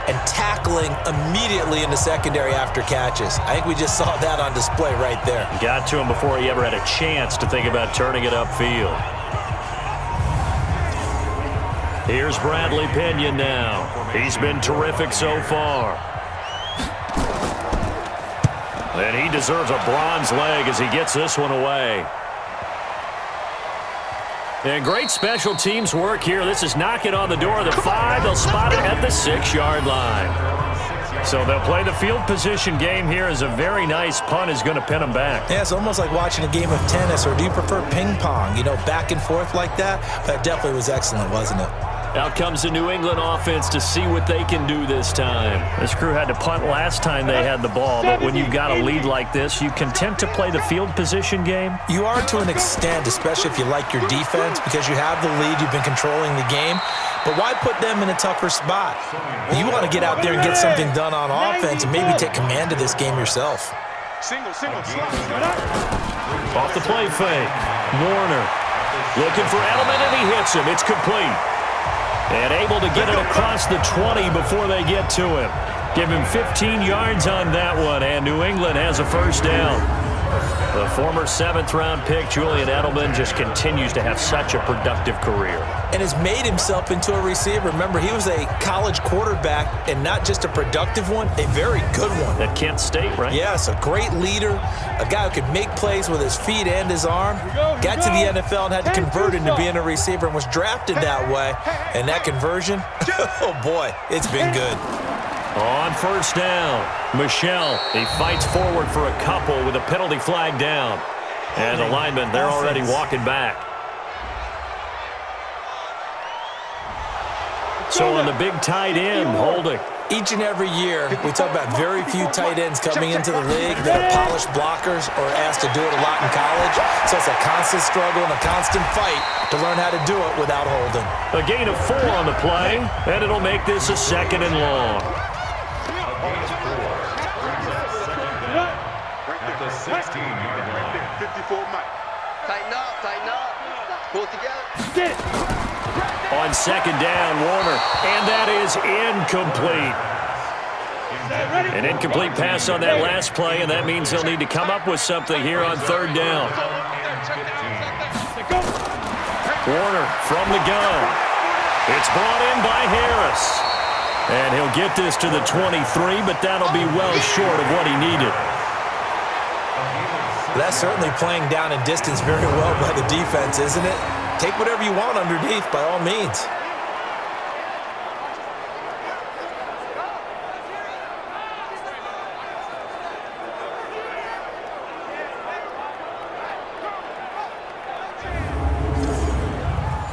and tackling immediately in the secondary after catches. I think we just saw that on display right there. Got to him before he ever had a chance to think about turning it upfield. Here's Bradley Pinion now. He's been terrific so far. And he deserves a bronze leg as he gets this one away. And great special teams work here. This is knocking on the door of the 5. They'll spot it at the 6-yard line. So they'll play the field position game here as a very nice punt is going to pin them back. Yeah, it's almost like watching a game of tennis, or do you prefer ping pong? You know, back and forth like that? That definitely was excellent, wasn't it? Out comes the New England offense to see what they can do this time. This crew had to punt last time they had the ball, but when you've got a lead like this, you content to play the field position game? You are to an extent, especially if you like your defense, because you have the lead, you've been controlling the game. But why put them in a tougher spot? You want to get out there and get something done on offense and maybe take command of this game yourself. Single, slot. Off the play fake. Warner looking for Edelman, and he hits him. It's complete. And able to get it across the 20 before they get to him. Give him 15 yards on that one, and New England has a first down. The former 7th-round pick, Julian Edelman, just continues to have such a productive career. And has made himself into a receiver. Remember, he was a college quarterback, and not just a productive one, a very good one. At Kent State, right? Yes, a great leader, a guy who could make plays with his feet and his arm. Got to the NFL and had to convert into being a receiver and was drafted that way. And that conversion, oh boy, it's been good. On first down, Michel, he fights forward for a couple with a penalty flag down. And the linemen, they're already walking back. So on the big tight end, holding. Each and every year, we talk about very few tight ends coming into the league that are polished blockers or asked to do it a lot in college. So it's a constant struggle and a constant fight to learn how to do it without holding. A gain of 4 on the play, and it'll make this a 2nd and long. At the 16-yard line. 54 Mike. Tighten up. Pull it together. On 2nd down, Warner, and that is incomplete. An incomplete pass on that last play, and that means they'll need to come up with something here on 3rd down. Warner from the gun. It's brought in by Harris. And he'll get this to the 23, but that'll be well short of what he needed. That's certainly playing down in distance very well by the defense, isn't it? Take whatever you want underneath, by all means.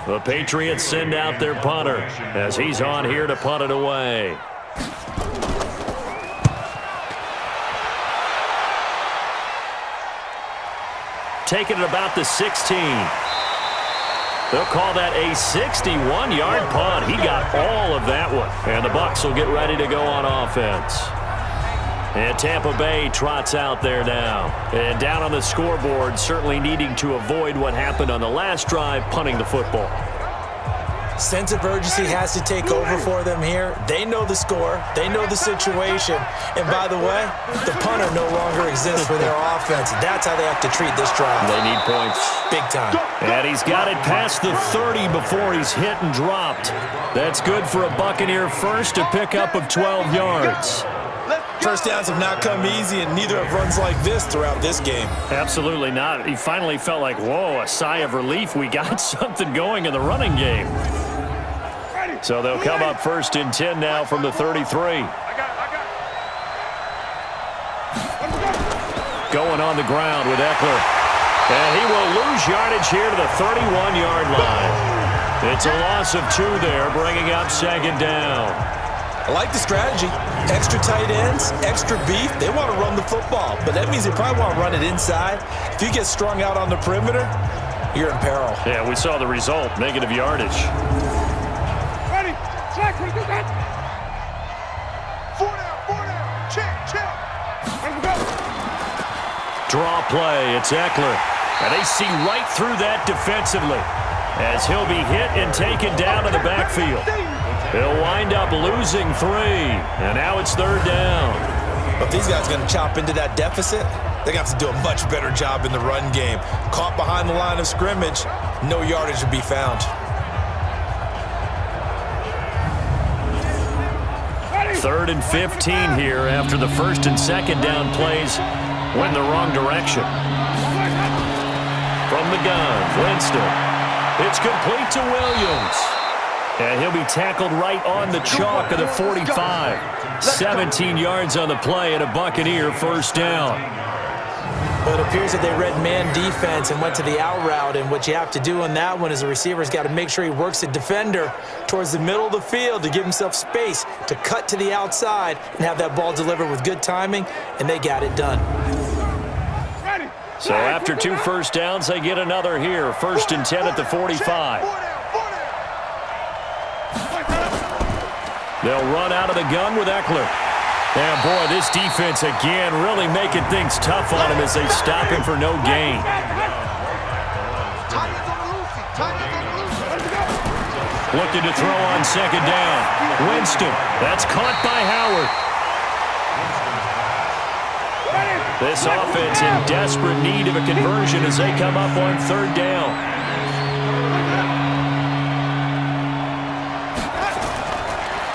The Patriots send out their punter as he's on here to punt it away. Taking it about the 16. They'll call that a 61-yard punt. He got all of that one. And the Bucs will get ready to go on offense. And Tampa Bay trots out there now. And down on the scoreboard, certainly needing to avoid what happened on the last drive, punting the football. Sense of urgency has to take over for them here. They know the score. They know the situation. And by the way, the punter no longer exists for their offense. That's how they have to treat this drive. They need points. Big time. And he's got it past the 30 before he's hit and dropped. That's good for a Buccaneer first to pick up of 12 yards. First downs have not come easy, and neither have runs like this throughout this game. Absolutely not. He finally felt like, whoa, a sigh of relief. We got something going in the running game. So they'll come up 1st and 10 now from the 33. Going on the ground with Eckler. And he will lose yardage here to the 31-yard line. It's a loss of 2 there, bringing up 2nd down. I like the strategy. Extra tight ends, extra beef. They want to run the football, but that means they probably want to run it inside. If you get strung out on the perimeter, you're in peril. Yeah, we saw the result, negative yardage. Ready. Check. Ready, go, go. 4 down. Check. Ready, go. Draw play, it's Eckler. And they see right through that defensively as he'll be hit and taken down to the backfield. He'll wind up losing 3, and now it's 3rd down. But if these guys are going to chop into that deficit, they're going to have to do a much better job in the run game. Caught behind the line of scrimmage, no yardage to be found. 3rd and 15 here after the 1st and 2nd down plays went the wrong direction. From the gun, Winston. It's complete to Williams. And he'll be tackled right on the chalk of the 45. 17 yards on the play and a Buccaneer first down. Well, it appears that they read man defense and went to the out route, and what you have to do on that one is the receiver's got to make sure he works the defender towards the middle of the field to give himself space to cut to the outside and have that ball delivered with good timing, and they got it done. So after 2 first downs, they get another here. 1st and 10 at the 45. They'll run out of the gun with Eckler. And, boy, this defense, again, really making things tough on him as they stop him for no gain. Looking to throw on 2nd down. Winston. That's caught by Howard. This offense in desperate need of a conversion as they come up on 3rd down.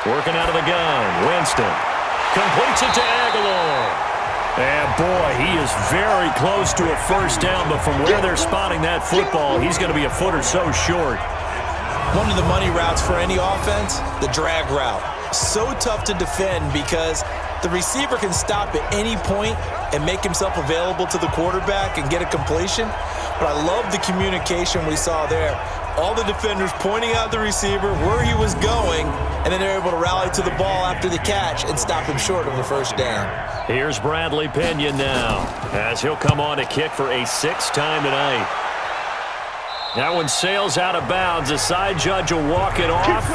Working out of the gun. Winston. Completes it to Aguilar. And, boy, he is very close to a 1st down, but from where they're spotting that football, he's going to be a foot or so short. One of the money routes for any offense, the drag route. So tough to defend because the receiver can stop at any point and make himself available to the quarterback and get a completion. But I love the communication we saw there. All the defenders pointing out the receiver, where he was going, and then they're able to rally to the ball after the catch and stop him short of the 1st down. Here's Bradley Pinion now as he'll come on to kick for a 6th time tonight. That one sails out of bounds. The side judge will walk it off.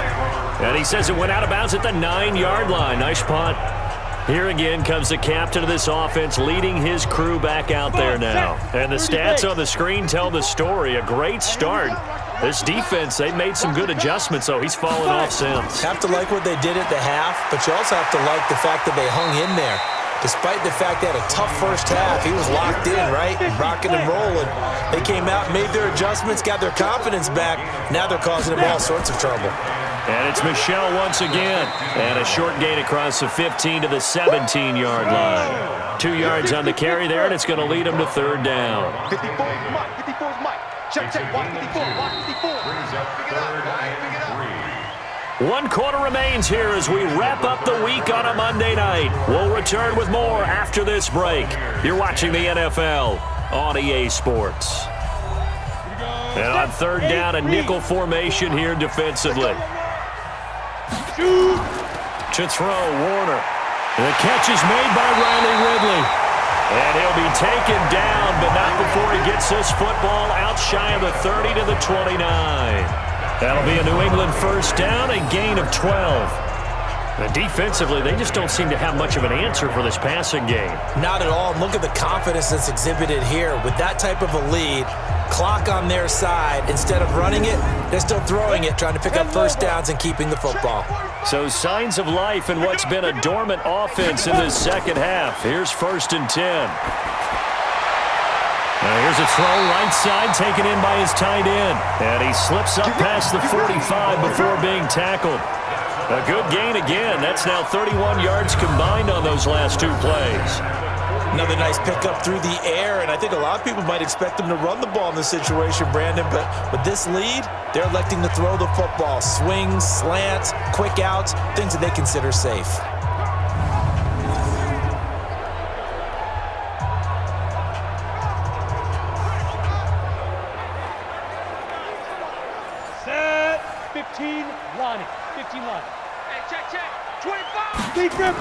And he says it went out of bounds at the 9-yard line. Nice punt. Here again comes the captain of this offense leading his crew back out there now. And the stats on the screen tell the story. A great start. This defense, they've made some good adjustments, so he's fallen off since. Have to like what they did at the half, but you also have to like the fact that they hung in there. Despite the fact they had a tough first half, he was locked in, right? Rocking and rolling. They came out, made their adjustments, got their confidence back. Now they're causing him all sorts of trouble. And it's Michel once again. And a short gain across the 15 to the 17-yard line. 2 yards on the carry there, and it's going to lead him to 3rd down. 54 is Mike. 54 is Mike. Check, watch 54, watch 54. Brings up 3rd and 3. 1 quarter remains here as we wrap up the week on a Monday night. We'll return with more after this break. You're watching the NFL on EA Sports. And on 3rd down, a nickel formation here defensively. To throw, Warner. The catch is made by Riley Ridley. And he'll be taken down, but not before he gets this football out shy of the 30 to the 29. That'll be a New England 1st down, a gain of 12. And defensively, they just don't seem to have much of an answer for this passing game. Not at all. And look at the confidence that's exhibited here. With that type of a lead, clock on their side, instead of running it, they're still throwing it, trying to pick up 1st downs and keeping the football. So signs of life in what's been a dormant offense in this 2nd half. Here's 1st and 10. Now here's a throw right side taken in by his tight end. And he slips up past the 45 before being tackled. A good gain again. That's now 31 yards combined on those last 2 plays. Another nice pickup through the air, and I think a lot of people might expect them to run the ball in this situation, Brandon, but with this lead, they're electing to throw the football. Swings, slants, quick outs, things that they consider safe. Set. 15 line. 15 line. Hey, check. 25. Deep rip.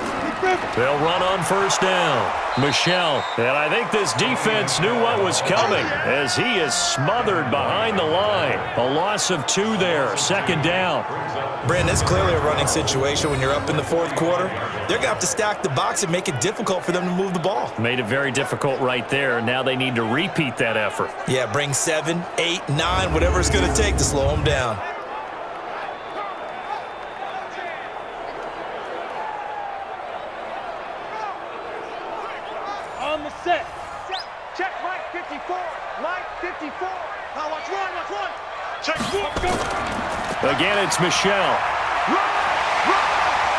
They'll run on 1st down. Michel. And I think this defense knew what was coming as he is smothered behind the line. A loss of 2 there. 2nd down. Brandon, it's clearly a running situation when you're up in the 4th quarter. They're going to have to stack the box and make it difficult for them to move the ball. Made it very difficult right there. Now they need to repeat that effort. Yeah, bring 7, 8, 9, whatever it's going to take to slow them down. On the set. Check, Mike 54. Mike 54. Now watch run. Check, go. Again, it's Michel.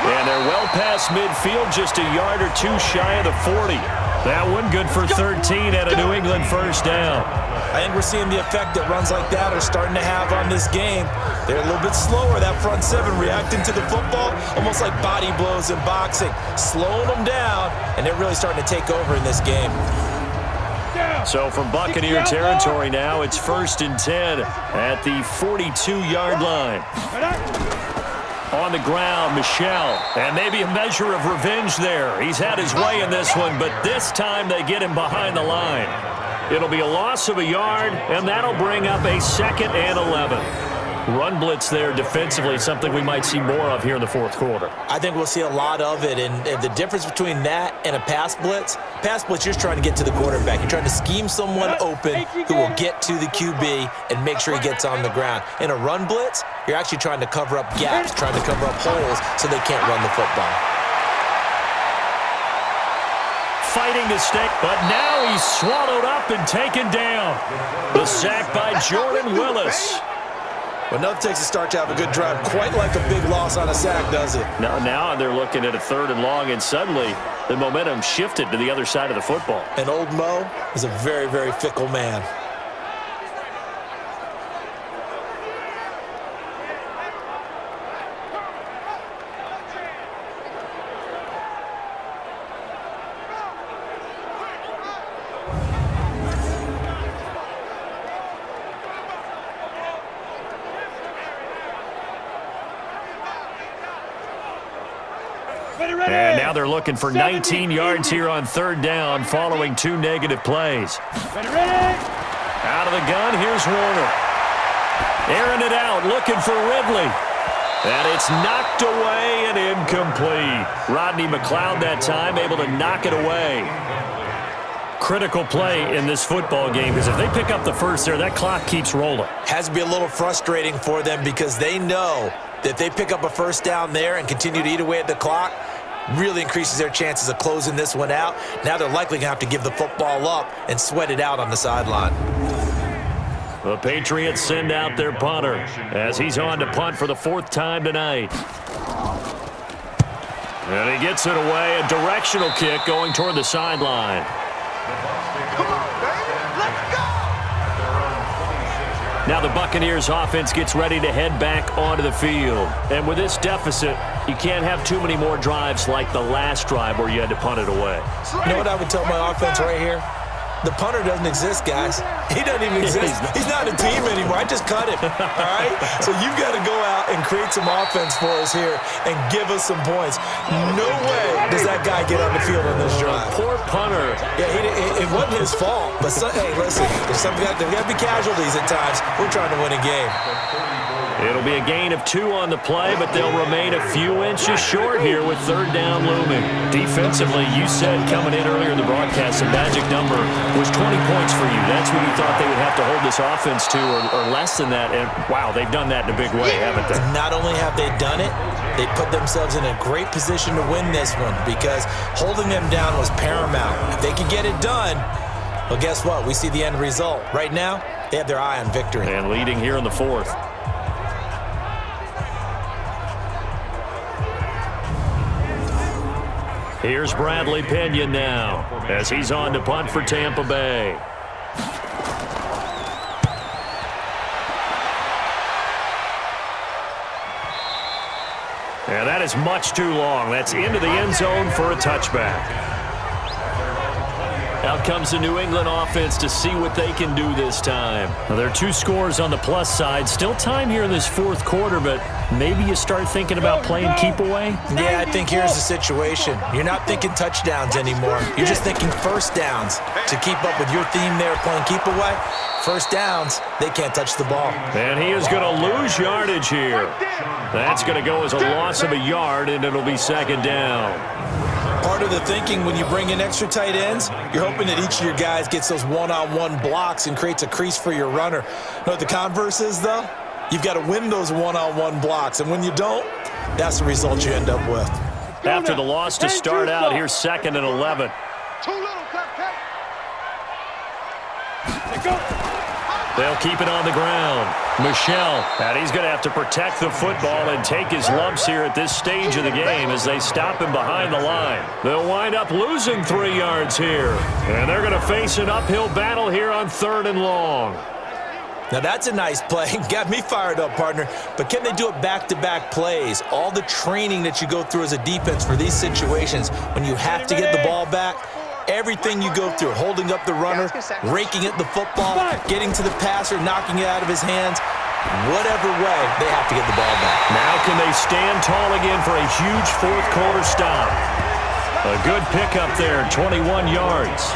And they're well past midfield, just a yard or 2 shy of the 40. That one good for 13 at a New England 1st down. I think we're seeing the effect that runs like that are starting to have on this game. They're a little bit slower, that front 7 reacting to the football, almost like body blows in boxing, slowing them down, and they're really starting to take over in this game. Down. So from Buccaneer territory now, it's 1st and 10 at the 42-yard line. On the ground, Michel. And maybe a measure of revenge there. He's had his way in this one, but this time they get him behind the line. It'll be a loss of a yard, and that'll bring up a 2nd and 11. Run blitz there defensively, something we might see more of here in the fourth quarter. I think we'll see a lot of it, and the difference between that and a pass blitz, you're just trying to get to the quarterback. You're trying to scheme someone open who will get to the QB and make sure he gets on the ground. In a run blitz, you're actually trying to cover up gaps, trying to cover up holes so they can't run the football. Fighting to stick, but now he's swallowed up and taken down. The sack by Jordan Willis. Well, nothing takes a start to have a good drive, quite like a big loss on a sack, does it? Now they're looking at a 3rd and long, and suddenly the momentum shifted to the other side of the football. And old Mo is a very, very fickle man. And now they're looking for 19 yards here on 3rd down following 2 negative plays. Out of the gun, here's Warner. Airing it out, looking for Ridley. And it's knocked away and incomplete. Rodney McLeod that time able to knock it away. Critical play in this football game because if they pick up the first there, that clock keeps rolling. Has to be a little frustrating for them because they know that if they pick up a 1st down there and continue to eat away at the clock, really increases their chances of closing this one out. Now they're likely going to have to give the football up and sweat it out on the sideline. The Patriots send out their punter as he's on to punt for the 4th time tonight. And he gets it away, a directional kick going toward the sideline. Now the Buccaneers offense gets ready to head back onto the field. And with this deficit, you can't have too many more drives like the last drive where you had to punt it away. You know what I would tell my offense right here? The punter doesn't exist, guys. He doesn't even exist. He's not a team anymore. I just cut him, all right? So you've got to go out and create some offense for us here and give us some points. No way does that guy get on the field on this drive. Poor punter. Yeah, it wasn't his fault. But, hey, listen, there's got to be casualties at times. We're trying to win a game. It'll be a gain of 2 on the play, but they'll remain a few inches short here with 3rd down looming. Defensively, you said coming in earlier in the broadcast, the magic number was 20 points for you. That's what you thought they would have to hold this offense to or less than that. And, wow, they've done that in a big way, haven't they? Not only have they done it, they put themselves in a great position to win this one because holding them down was paramount. If they could get it done, well, guess what? We see the end result. Right now, they have their eye on victory. And leading here in the 4th. Here's Bradley Pinion now as he's on to punt for Tampa Bay. And that is much too long. That's into the end zone for a touchback. Out comes the New England offense to see what they can do this time. Now, there are 2 scores on the plus side. Still time here in this 4th quarter, but maybe you start thinking about playing keep away? Yeah, I think here's the situation. You're not thinking touchdowns anymore. You're just thinking 1st downs. To keep up with your theme there playing keep away, 1st downs, they can't touch the ball. And he is going to lose yardage here. That's going to go as a loss of a yard, and it'll be 2nd down. Part of the thinking when you bring in extra tight ends, you're hoping that each of your guys gets those one-on-one blocks and creates a crease for your runner. You know what the converse is, though? You've got to win those one-on-one blocks, and when you don't, that's the result you end up with. After the loss to start out, here's 2nd and 11. They'll keep it on the ground. Michel, and he's going to have to protect the football and take his lumps here at this stage of the game as they stop him behind the line. They'll wind up losing 3 yards here. And they're going to face an uphill battle here on 3rd and long. Now that's a nice play. Got me fired up, partner. But can they do it back-to-back plays? All the training that you go through as a defense for these situations, when you have to get the ball back, Everything you go through, holding up the runner, raking at the football, getting to the passer, knocking it out of his hands, whatever way, they have to get the ball back. Now can they stand tall again for a huge fourth-quarter stop? A good pickup there, 21 yards.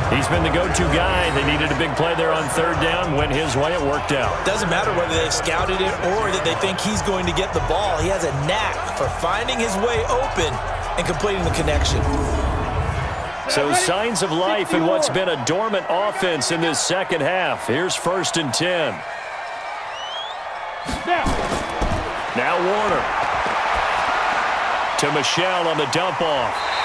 He's been the go-to guy. They needed a big play there on third down. Went his way. It worked out. Doesn't matter whether they've scouted it or that they think he's going to get the ball. He has a knack for finding his way open and completing the connection. So signs of life in what's been a dormant offense in this second half. Here's 1st and 10. Now Warner. To Michelle on the dump off.